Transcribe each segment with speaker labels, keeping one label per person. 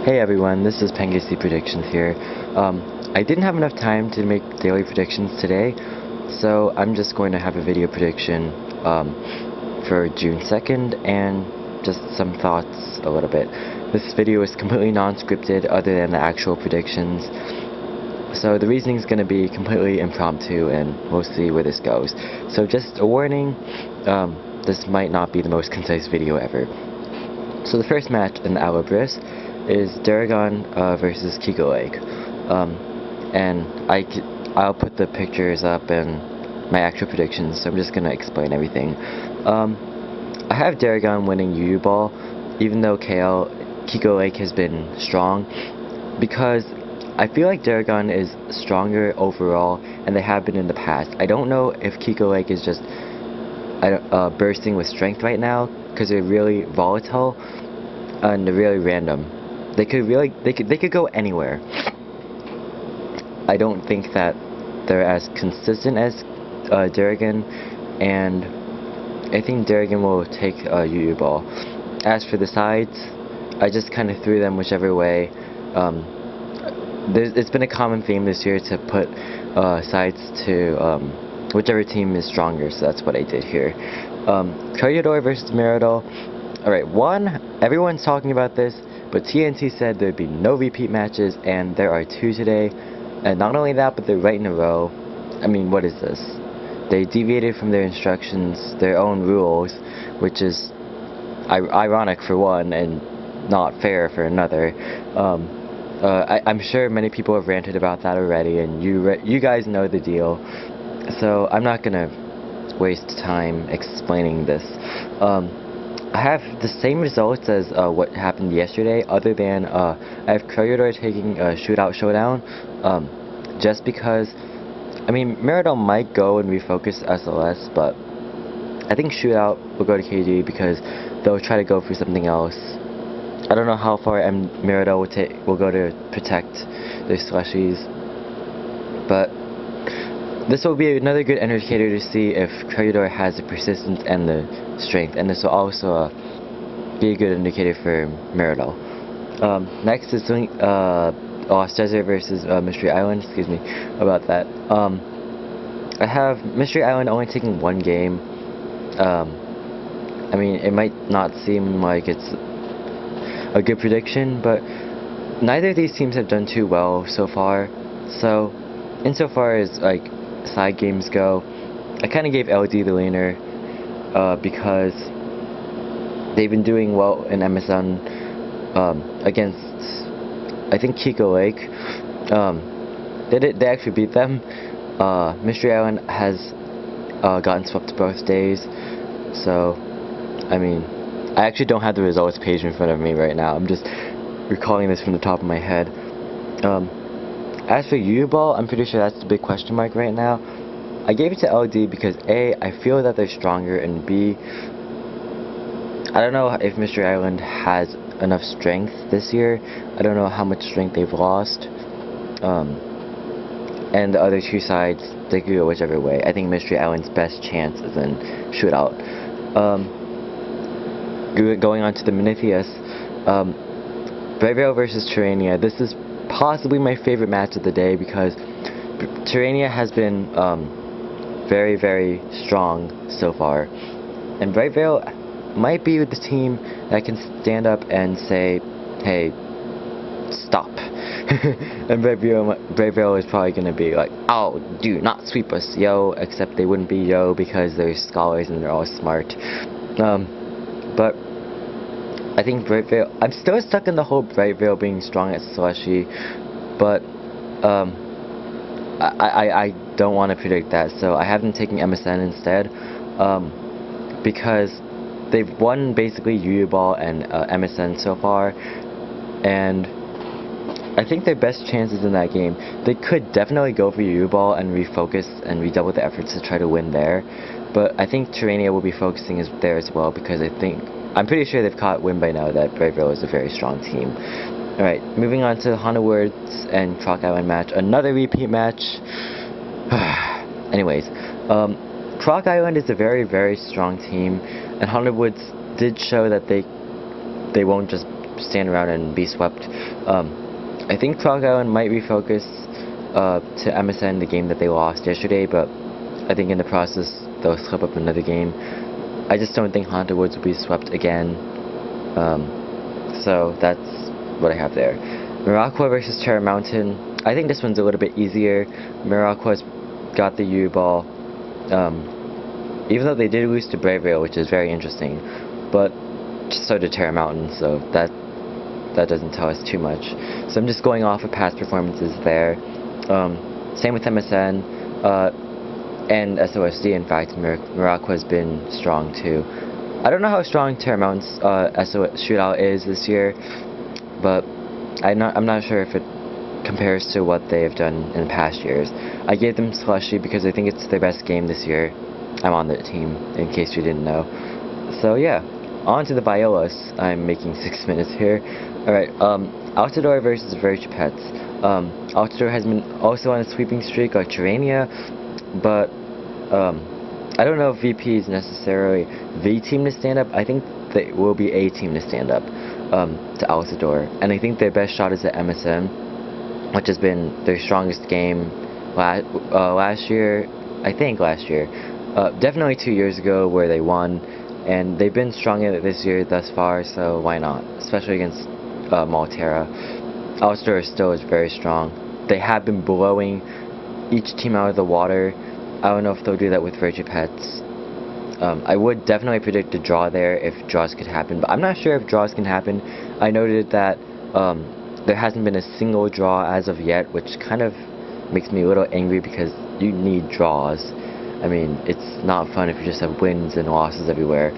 Speaker 1: Hey everyone, this is Penguin Predictions here. I didn't have enough time to make daily predictions today, so I'm just going to have a video prediction for June 2nd and just some thoughts a little bit. This video is completely non-scripted other than the actual predictions, so the reasoning is going to be completely impromptu and we'll see where this goes. So just a warning, this might not be the most concise video ever. So the first match in the Alabris is Daragon versus Kiko Lake. And I'll put the pictures up and my actual predictions, so I'm just gonna explain everything. I have Daragon winning UU Ball, even though Kiko Lake has been strong, because I feel like Daragon is stronger overall, and they have been in the past. I don't know if Kiko Lake is just bursting with strength right now, because they're really volatile and they're really random. They could go anywhere. I don't think that they're as consistent as Daragon, and I think Daragon will take UU Ball. As for the sides, I just kind of threw them whichever way. It's been a common theme this year to put sides to whichever team is stronger, so that's what I did here. Altador versus Mirador. Alright, everyone's talking about this, but TNT said there'd be no repeat matches, and there are 2 today. And not only that, but they're right in a row. I mean, what is this? They deviated from their instructions, their own rules, which is ironic for one, and not fair for another. I'm sure many people have ranted about that already, and you guys know the deal. So I'm not gonna waste time explaining this. I have the same results as what happened yesterday, other than I have Altador taking a Shootout Showdown, just because, I mean, Mirador might go and refocus SLS, but I think Shootout will go to KD because they'll try to go for something else. I don't know how far Mirador will go to protect their slushies, but this will be another good indicator to see if Altador has the persistence and the strength, and this will also be a good indicator for Mirador. Next is Lost Desert versus Mystery Island. Excuse me about that. I have Mystery Island only taking 1 game. I mean, it might not seem like it's a good prediction, but neither of these teams have done too well so far. So, insofar as like side games go, I kind of gave LD the leaner because they've been doing well in MSN against, I think, Kiko Lake. They actually beat them. Mystery Island has gotten swept both days, so I mean, I actually don't have the results page in front of me right now. I'm just recalling this from the top of my head. As for UU Ball, I'm pretty sure that's the big question mark right now. I gave it to LD because A, I feel that they're stronger, and B, I don't know if Mystery Island has enough strength this year. I don't know how much strength they've lost. And the other 2 sides, they could go whichever way. I think Mystery Island's best chance is in Shootout. Going on to the Menithius, VIII versus Terrania. This is possibly my favorite match of the day because Terrania has been very, very strong so far, and VIII might be the team that can stand up and say, hey, stop. And VIII is probably going to be like, oh, do not sweep us, yo, except they wouldn't be yo because they're scholars and they're all smart. But I think VIII, I'm still stuck in the whole VIII being strong at Slushy, but I don't want to predict that, so I have them taking MSN instead, because they've won basically UU Ball and MSN so far, and I think their best chances in that game, they could definitely go for UU Ball and refocus and redouble the efforts to try to win there, but I think Terrania will be focusing there as well, because I'm pretty sure they've caught wind by now that VIII is a very strong team. Alright, moving on to Honda Woods and Croc Island match. Another repeat match. Anyways, Croc Island is a very, very strong team, and Honda Woods did show that they won't just stand around and be swept. I think Frog Island might refocus to MSN the game that they lost yesterday, but I think in the process they'll slip up another game. I just don't think Haunted Woods will be swept again. So that's what I have there. Morocco versus Terra Mountain. I think this one's a little bit easier. Morocco's got the U ball. Even though they did lose to Bravio, which is very interesting, but so did Terra Mountain, so that doesn't tell us too much. So I'm just going off of past performances there. Same with MSN and SOSD. In fact, Morocco has been strong too. I don't know how strong Terra Mountain's SOS shootout is this year, but I'm not sure if it compares to what they have done in past years. I gave them Slushy because I think it's their best game this year. I'm on their team, in case you didn't know. So yeah, on to the Violas. I'm making 6 minutes here. Alright, Altador versus VIII. Altador has been also on a sweeping streak like Terrania, but I don't know if VP is necessarily the team to stand up. I think they will be a team to stand up to Altador, and I think their best shot is at MSN, which has been their strongest game last year. I think last year, definitely 2 years ago where they won, and they've been strong in it this year thus far. So why not? Especially against Malterra. Altador still is very strong. They have been blowing each team out of the water. I don't know if they'll do that with VIII. I would definitely predict a draw there if draws could happen, but I'm not sure if draws can happen. I noted that there hasn't been a single draw as of yet, which kind of makes me a little angry because you need draws. I mean, it's not fun if you just have wins and losses everywhere.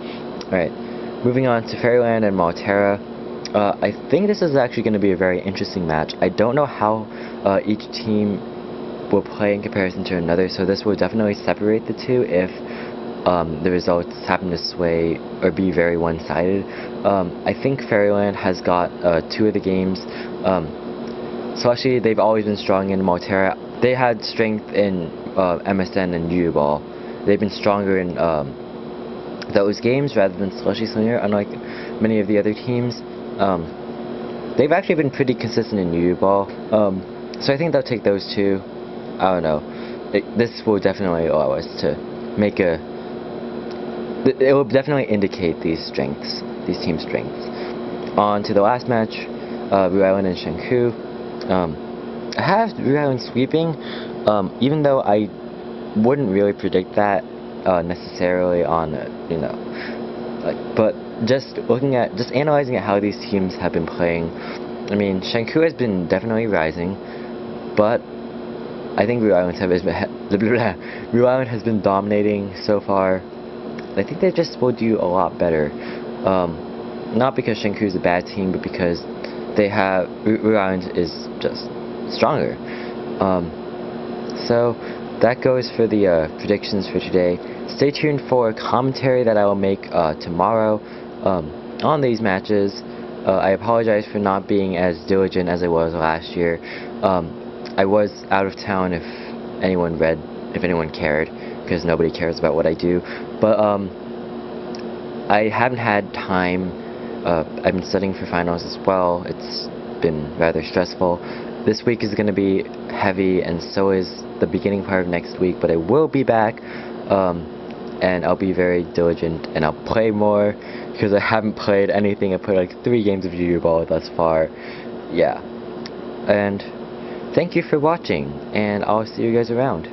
Speaker 1: Alright, moving on to Fairyland and Malterra. I think this is actually going to be a very interesting match. I don't know how each team will play in comparison to another, so this will definitely separate the two if the results happen to sway or be very one-sided. I think Fairyland has got 2 of the games. Slushy, they've always been strong in Malterra. They had strength in MSN and U-Ball. They've been stronger in those games rather than Slushy Slinger, unlike many of the other teams. They've actually been pretty consistent in U-Ball. So I think they'll take those 2. I don't know. This will definitely allow us to make a... It will definitely indicate these strengths, these team strengths. On to the last match, Rhode Island and Shenku. I have Rhode Island sweeping, even though I wouldn't really predict that necessarily on, but just analyzing at how these teams have been playing. I mean, Shenku has been definitely rising, but I think Rhode Island has been dominating so far. I think they just will do a lot better. Not because Shenku is a bad team, but because Rhode Island is just stronger. So that goes for the predictions for today. Stay tuned for a commentary that I will make tomorrow on these matches. I apologize for not being as diligent as I was last year. I was out of town if anyone cared, because nobody cares about what I do. But I haven't had time. I've been studying for finals as well. It's been rather stressful. This week is going to be heavy, and so is the beginning part of next week, but I will be back, and I'll be very diligent, and I'll play more, because I haven't played anything. I played like 3 games of U-Ball thus far. Yeah. And thank you for watching, and I'll see you guys around.